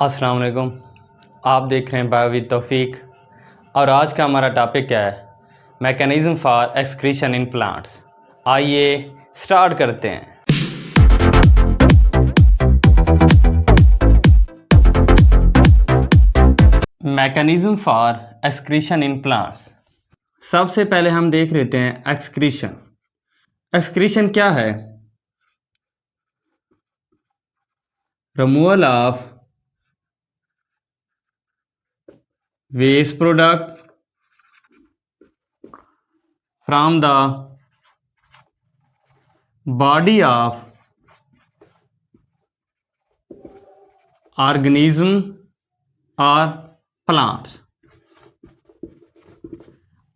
अस्सलाम वालेकुम। आप देख रहे हैं बायो विद तौफीक और आज का हमारा टॉपिक क्या है? Mechanism for excretion in plants. आइए स्टार्ट करते हैं। Mechanism for excretion in plants. सबसे पहले हम देख लेते हैं एक्सक्रीशन। एक्सक्रीशन क्या है? Removal of waste product from the body of organism or plants।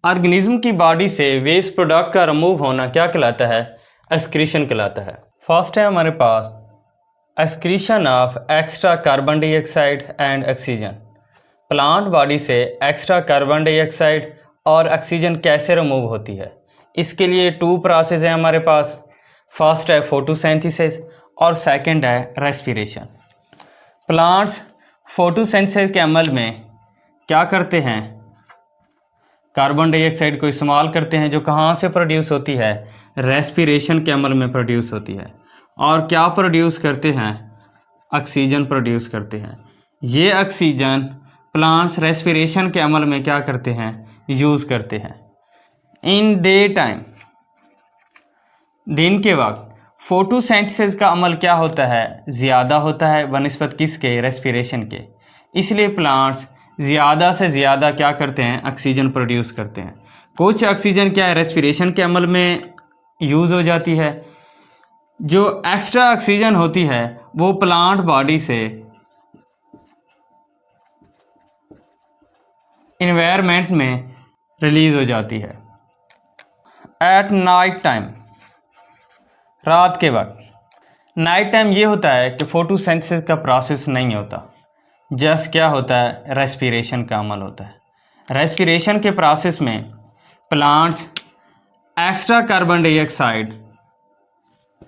Organism की बॉडी से वेस्ट प्रोडक्ट का रिमूव होना क्या कहलाता है? एक्सक्रीशन कहलाता है। फर्स्ट है हमारे पास excretion of extra carbon dioxide and oxygen. Plant body से एक्स्ट्रा कार्बन डाइऑक्साइड और ऑक्सीजन कैसे रिमूव होती है? इसके लिए टू प्रोसेस है हमारे पास। फर्स्ट है फोटोसिंथेसिस और सेकंड है रेस्पिरेशन। प्लांट्स फोटोसिंथेसिस के अमल में क्या करते हैं? कार्बन डाइऑक्साइड को इस्तेमाल करते हैं, जो कहाँ से प्रोड्यूस होती है? रेस्पिरेशन के अमल में प्रोड्यूस होती है। और क्या प्रोड्यूस करते हैं? ऑक्सीजन प्रोड्यूस करते हैं। ये ऑक्सीजन प्लांट्स रेस्पिरेशन के अमल में क्या करते हैं? यूज़ करते हैं। इन डे टाइम, दिन के वक्त फोटोसिंथेसिस का अमल क्या होता है? ज़्यादा होता है बनिस्बत किसके? रेस्पिरेशन के। इसलिए प्लांट्स ज़्यादा से ज़्यादा क्या करते हैं? ऑक्सीजन प्रोड्यूस करते हैं। कुछ ऑक्सीजन क्या है? रेस्पिरेशन के अमल में यूज़ हो जाती है। जो एक्स्ट्रा ऑक्सीजन होती है वो प्लांट बॉडी से इन्वायरमेंट में रिलीज़ हो जाती है। एट नाइट टाइम, रात के वक्त। नाइट टाइम ये होता है कि फोटोसिंथेसिस का प्रोसेस नहीं होता, जस्ट क्या होता है? रेस्पिरेशन का अमल होता है। रेस्पिरेशन के प्रोसेस में plants extra carbon dioxide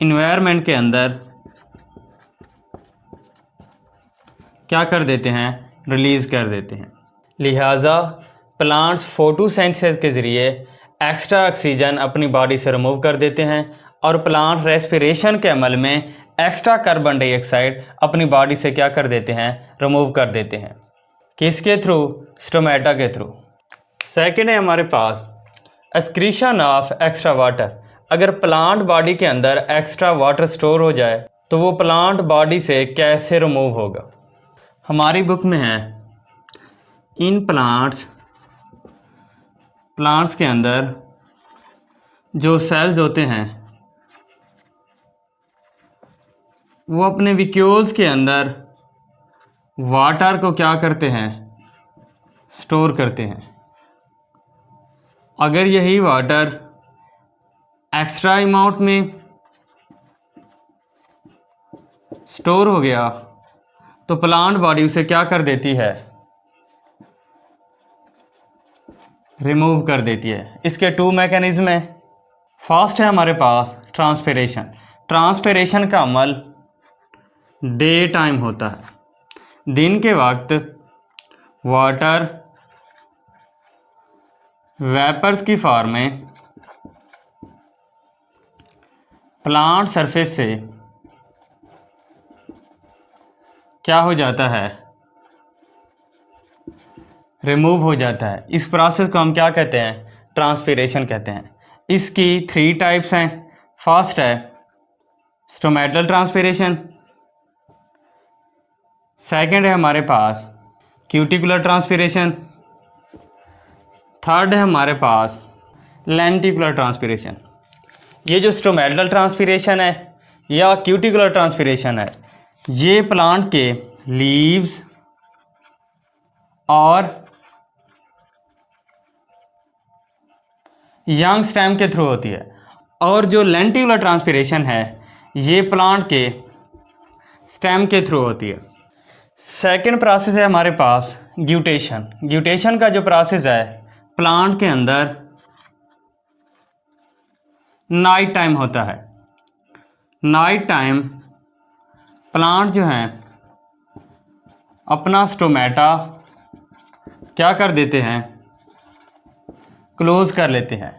environment के अंदर क्या कर देते हैं? रिलीज़ कर देते हैं। लिहाजा प्लांट्स फोटोसिंथेसिस के ज़रिए एक्स्ट्रा ऑक्सीजन अपनी बॉडी से रिमूव कर देते हैं और प्लांट रेस्पिरेशन के अमल में एक्स्ट्रा कार्बन डाइऑक्साइड अपनी बॉडी से क्या कर देते हैं? रिमूव कर देते हैं। किसके थ्रू? स्टोमेटा के थ्रू। सेकेंड है हमारे पास एक्सक्रीशन ऑफ एक्स्ट्रा वाटर। अगर प्लांट बॉडी के अंदर एक्स्ट्रा वाटर स्टोर हो जाए तो वो प्लांट बॉडी से कैसे रिमूव होगा? हमारी बुक में है इन प्लांट्स के अंदर जो सेल्स होते हैं वो अपने विक्यूल्स के अंदर वाटर को क्या करते हैं? स्टोर करते हैं। अगर यही वाटर एक्स्ट्रा अमाउंट में स्टोर हो गया तो प्लांट बॉडी उसे क्या कर देती है? रिमूव कर देती है। इसके टू मैकेनिज्म हैं। फर्स्ट है हमारे पास ट्रांसपिरेशन। ट्रांसपिरेशन का अमल डे टाइम होता है। दिन के वक्त वाटर वेपर्स की फॉर्म में प्लांट सरफेस से क्या हो जाता है? रिमूव हो जाता है। इस प्रोसेस को हम क्या कहते हैं? ट्रांसपिरेशन कहते हैं। इसकी थ्री टाइप्स हैं। फर्स्ट है स्टोमेटल ट्रांसपिरेशन, सेकंड है हमारे पास क्यूटिकुलर ट्रांसपिरेशन, थर्ड है हमारे पास लेंटिकुलर ट्रांसपिरेशन। ये जो स्टोमेटल ट्रांसपिरेशन है या क्यूटिकुलर ट्रांसपिरेशन है, ये प्लांट के लीव्स और यंग स्टेम के थ्रू होती है। और जो लेंटिकुलर ट्रांसपिरेशन है ये प्लांट के स्टेम के थ्रू होती है। सेकेंड प्रोसेस है हमारे पास ग्यूटेशन। ग्यूटेशन का जो प्रोसेस है प्लांट के अंदर नाइट टाइम होता है। नाइट टाइम प्लांट जो हैं अपना स्टोमेटा क्या कर देते हैं, क्लोज कर लेते हैं।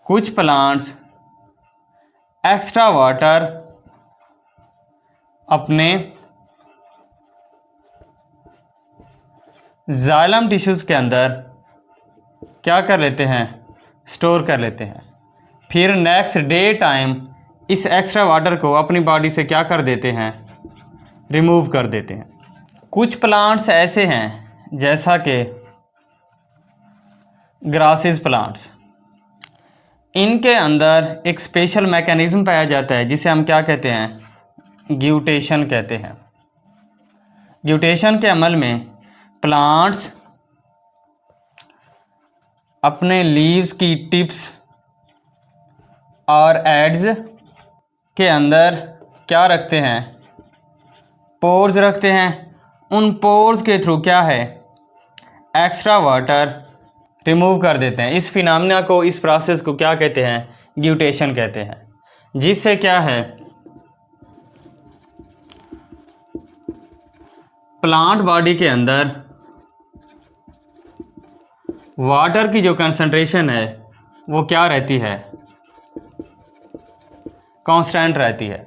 कुछ प्लांट्स एक्स्ट्रा वाटर अपने जाइलम टिश्यूज़ के अंदर क्या कर लेते हैं, स्टोर कर लेते हैं। फिर नेक्स्ट डे टाइम इस एक्स्ट्रा वाटर को अपनी बॉडी से क्या कर देते हैं, रिमूव कर देते हैं। कुछ प्लांट्स ऐसे हैं जैसा कि ग्रासेस प्लांट्स, इनके अंदर एक स्पेशल मैकेनिज़्म पाया जाता है जिसे हम क्या कहते हैं, ग्यूटेशन कहते हैं। ग्यूटेशन के अमल में प्लांट्स अपने लीव्स की टिप्स और एड्स के अंदर क्या रखते हैं, पोर्स रखते हैं। उन पोर्स के थ्रू क्या है, एक्स्ट्रा वाटर रिमूव कर देते हैं। इस फिनोमेना को, इस प्रोसेस को क्या कहते हैं, ग्यूटेशन कहते हैं। जिससे क्या है, प्लांट बॉडी के अंदर वाटर की जो कंसंट्रेशन है वो क्या रहती है, कांस्टेंट रहती है।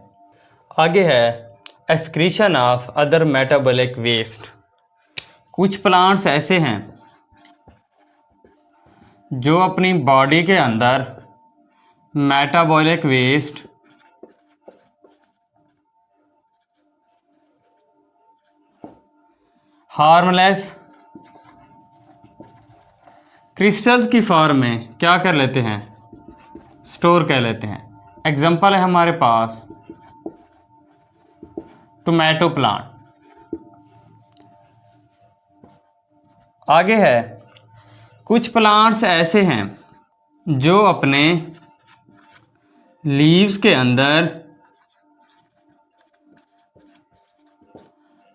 आगे है excretion of other metabolic waste. कुछ प्लांट्स ऐसे हैं जो अपनी बॉडी के अंदर मेटाबॉलिक वेस्ट हार्मलेस क्रिस्टल्स की फॉर्म में क्या कर लेते हैं, स्टोर कर लेते हैं। एग्जांपल है हमारे पास टोमेटो प्लांट। आगे है कुछ प्लांट्स ऐसे हैं जो अपने लीव्स के अंदर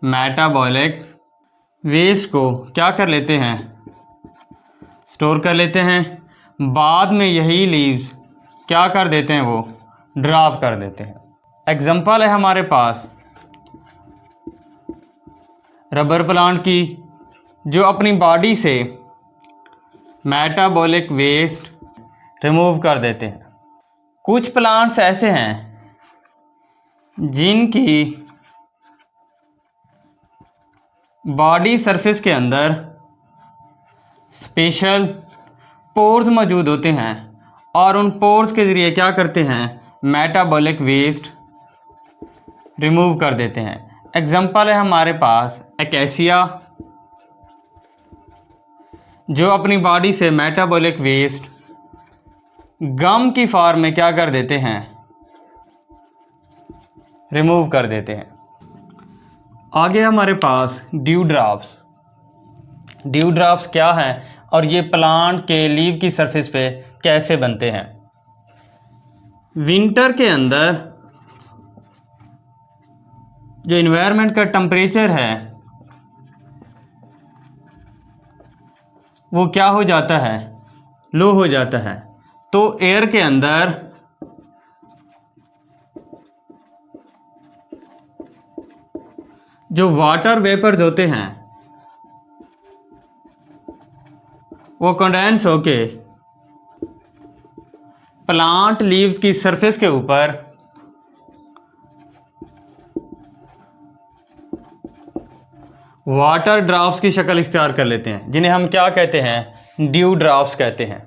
मेटाबॉलिक वेस्ट को क्या कर लेते हैं, स्टोर कर लेते हैं। बाद में यही लीव्स क्या कर देते हैं, वो ड्रॉप कर देते हैं। एग्जांपल है हमारे पास रबर प्लांट की, जो अपनी बॉडी से मेटाबॉलिक वेस्ट रिमूव कर देते हैं। कुछ प्लांट्स ऐसे हैं जिनकी बॉडी सरफेस के अंदर स्पेशल पोर्स मौजूद होते हैं और उन पोर्स के ज़रिए क्या करते हैं, मेटाबॉलिक वेस्ट रिमूव कर देते हैं। एग्जांपल है हमारे पास एकेसिया, जो अपनी बॉडी से मेटाबॉलिक वेस्ट गम की फॉर्म में क्या कर देते हैं, रिमूव कर देते हैं। आगे हमारे पास ड्यू ड्रॉप्स। ड्यू ड्रॉप्स क्या हैं और ये प्लांट के लीव की सरफेस पे कैसे बनते हैं। विंटर के अंदर जो इन्वायरमेंट का टेम्परेचर है वो क्या हो जाता है, लो हो जाता है। तो एयर के अंदर जो वाटर वेपर्स होते हैं वो कंडेंस होके प्लांट लीव्स की सरफेस के ऊपर वाटर ड्रॉप्स की शक्ल इख्तियार कर लेते हैं, जिन्हें हम क्या कहते हैं, ड्यू ड्रॉप्स कहते हैं।